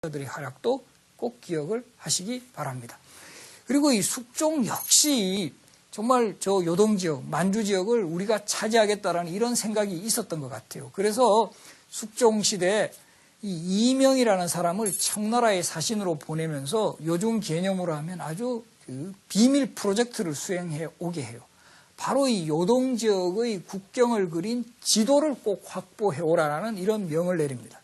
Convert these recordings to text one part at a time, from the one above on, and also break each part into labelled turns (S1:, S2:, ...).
S1: 들의 활약도 꼭 기억을 하시기 바랍니다. 그리고 이 숙종 역시 정말 저 요동지역, 만주지역을 우리가 차지하겠다라는 이런 생각이 있었던 것 같아요. 그래서 숙종시대에 이 이명이라는 사람을 청나라의 사신으로 보내면서 요즘 개념으로 하면 아주 그 비밀 프로젝트를 수행해 오게 해요. 바로 이 요동지역의 국경을 그린 지도를 꼭 확보해 오라라는 이런 명을 내립니다.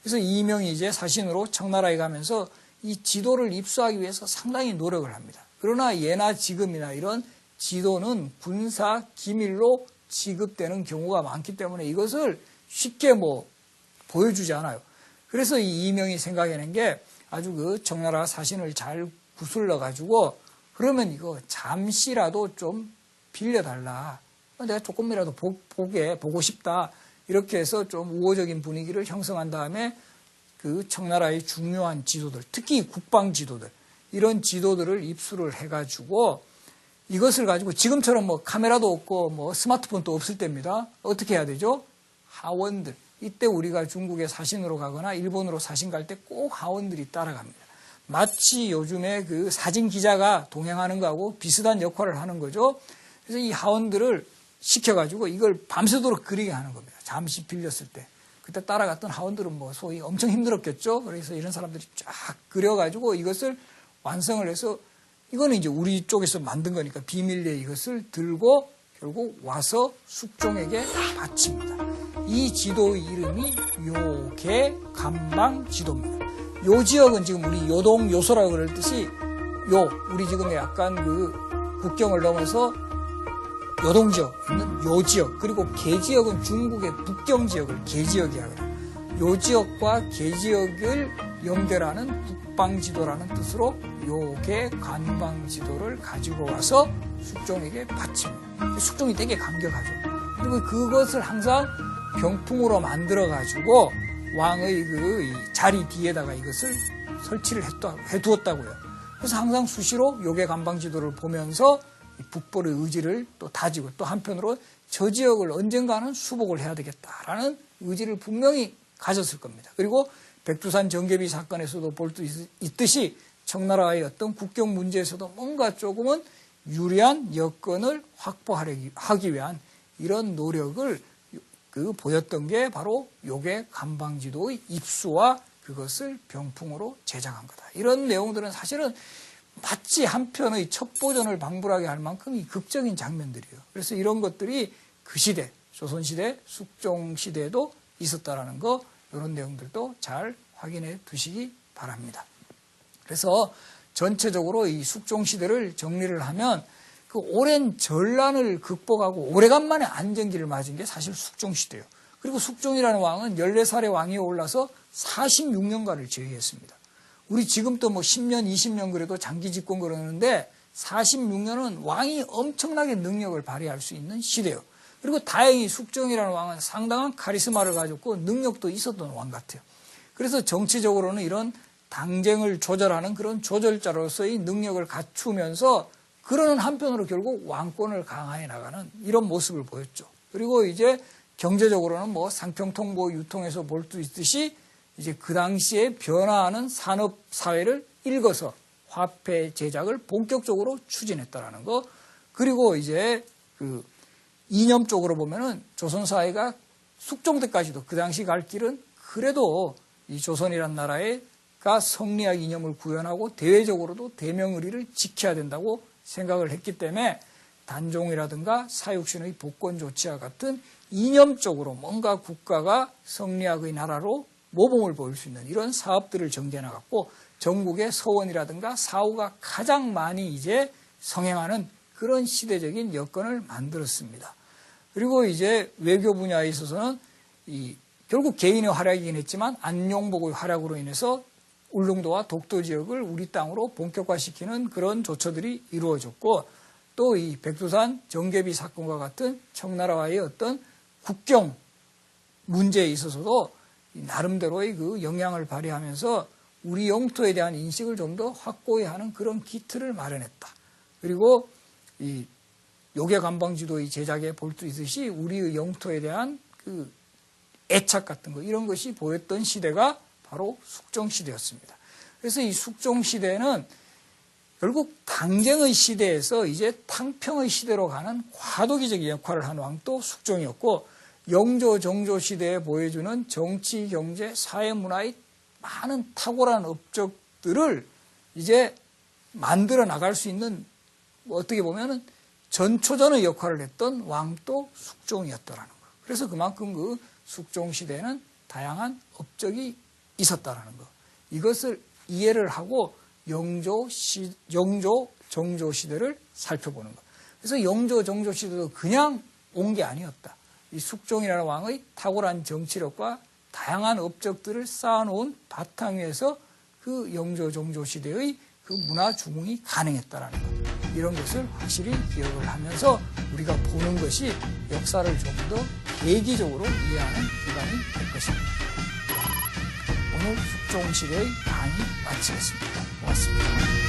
S1: 그래서 이명이 이제 사신으로 청나라에 가면서 이 지도를 입수하기 위해서 상당히 노력을 합니다. 그러나 예나 지금이나 이런 지도는 군사 기밀로 취급되는 경우가 많기 때문에 이것을 쉽게 보여주지 않아요. 그래서 이 이명이 생각해낸 게 아주 그 청나라 사신을 잘 구슬러 가지고 그러면 이거 잠시라도 좀 빌려달라. 내가 조금이라도 보고 싶다. 이렇게 해서 좀 우호적인 분위기를 형성한 다음에 그 청나라의 중요한 지도들, 특히 국방 지도들, 이런 지도들을 입수를 해가지고 이것을 가지고 지금처럼 카메라도 없고 스마트폰도 없을 때입니다. 어떻게 해야 되죠? 하원들. 이때 우리가 중국에 사신으로 가거나 일본으로 사신 갈 때 꼭 하원들이 따라갑니다. 마치 요즘에 그 사진 기자가 동행하는 거하고 비슷한 역할을 하는 거죠. 그래서 이 하원들을 시켜가지고 이걸 밤새도록 그리게 하는 겁니다. 잠시 빌렸을 때. 그때 따라갔던 하원들은 소위 엄청 힘들었겠죠. 그래서 이런 사람들이 쫙 그려가지고 이것을 완성을 해서 이거는 이제 우리 쪽에서 만든 거니까 비밀리에 이것을 들고 결국 와서 숙종에게 바칩니다. 이 지도의 이름이 요계감방 지도입니다. 요 지역은 지금 우리 요동 요소라고 그럴 듯이 우리 지금 약간 그 국경을 넘어서 요동지역 있는 요 지역, 그리고 계지역은 중국의 북경 지역을 계지역이라고 해요. 요 지역과 계지역을 연결하는 국방지도라는 뜻으로 요계관방지도를 가지고 와서 숙종에게 바칩니다. 숙종이 되게 감격하죠. 그리고 그것을 항상 병풍으로 만들어가지고 왕의 그 자리 뒤에다가 이것을 설치를 해두었다고요. 그래서 항상 수시로 요계관방지도를 보면서 북벌의 의지를 또 다지고 또 한편으로 저 지역을 언젠가는 수복을 해야 되겠다라는 의지를 분명히 가졌을 겁니다. 그리고 백두산 정계비 사건에서도 볼 수 있듯이 청나라의 어떤 국경 문제에서도 뭔가 조금은 유리한 여건을 확보하기 위한 이런 노력을 보였던 게 바로 요계관방지도의 입수와 그것을 병풍으로 제작한 거다. 이런 내용들은 사실은 마치 한편의 첩보전을 방불하게 할 만큼 이 극적인 장면들이에요. 그래서 이런 것들이 그 시대, 조선시대, 숙종시대에도 있었다라는 거, 이런 내용들도 잘 확인해 두시기 바랍니다. 그래서 전체적으로 이 숙종시대를 정리를 하면 그 오랜 전란을 극복하고 오래간만에 안정기를 맞은 게 사실 숙종시대예요. 그리고 숙종이라는 왕은 14살의 왕위에 올라서 46년간을 지휘했습니다. 우리 지금도 10년, 20년 그래도 장기 집권 그러는데 46년은 왕이 엄청나게 능력을 발휘할 수 있는 시대예요. 그리고 다행히 숙종이라는 왕은 상당한 카리스마를 가졌고 능력도 있었던 왕 같아요. 그래서 정치적으로는 이런 당쟁을 조절하는 그런 조절자로서의 능력을 갖추면서 그러는 한편으로 결국 왕권을 강화해 나가는 이런 모습을 보였죠. 그리고 이제 경제적으로는 상평통보 유통에서 볼 수 있듯이 이제 그 당시에 변화하는 산업 사회를 읽어서 화폐 제작을 본격적으로 추진했다라는 거. 그리고 이제 그 이념적으로 보면은 조선 사회가 숙종 때까지도 그 당시 갈 길은 그래도 이 조선이란 나라가 성리학 이념을 구현하고 대외적으로도 대명의리를 지켜야 된다고 생각을 했기 때문에 단종이라든가 사육신의 복권 조치와 같은 이념적으로 뭔가 국가가 성리학의 나라로 모범을 보일 수 있는 이런 사업들을 정제해 나갔고 전국의 서원이라든가 사후가 가장 많이 이제 성행하는 그런 시대적인 여건을 만들었습니다. 그리고 이제 외교 분야에 있어서는 결국 개인의 활약이긴 했지만 안용복의 활약으로 인해서 울릉도와 독도 지역을 우리 땅으로 본격화시키는 그런 조처들이 이루어졌고 또 이 백두산 정계비 사건과 같은 청나라와의 어떤 국경 문제에 있어서도 나름대로의 그 영향을 발휘하면서 우리 영토에 대한 인식을 좀 더 확고히 하는 그런 기틀을 마련했다. 그리고 이 요계관방지도의 제작에 볼 수 있듯이 우리의 영토에 대한 그 애착 같은 거 이런 것이 보였던 시대가 바로 숙종시대였습니다. 그래서 이 숙종시대는 결국 강쟁의 시대에서 이제 탕평의 시대로 가는 과도기적 역할을 한 왕도 숙종이었고, 영조, 정조 시대에 보여주는 정치, 경제, 사회, 문화의 많은 탁월한 업적들을 이제 만들어 나갈 수 있는, 어떻게 보면은 전초전의 역할을 했던 왕도 숙종이었더라는 거. 그래서 그만큼 그 숙종 시대에는 다양한 업적이 있었다라는 거. 이것을 이해를 하고 영조, 정조 시대를 살펴보는 거. 그래서 영조, 정조 시대도 그냥 온 게 아니었다. 이 숙종이라는 왕의 탁월한 정치력과 다양한 업적들을 쌓아놓은 바탕 위에서 그 영조, 정조 시대의 그 문화 중흥이 가능했다라는 것. 이런 것을 확실히 기억을 하면서 우리가 보는 것이 역사를 좀 더 계기적으로 이해하는 기반이 될 것입니다. 오늘 숙종시대의 강의 마치겠습니다. 고맙습니다.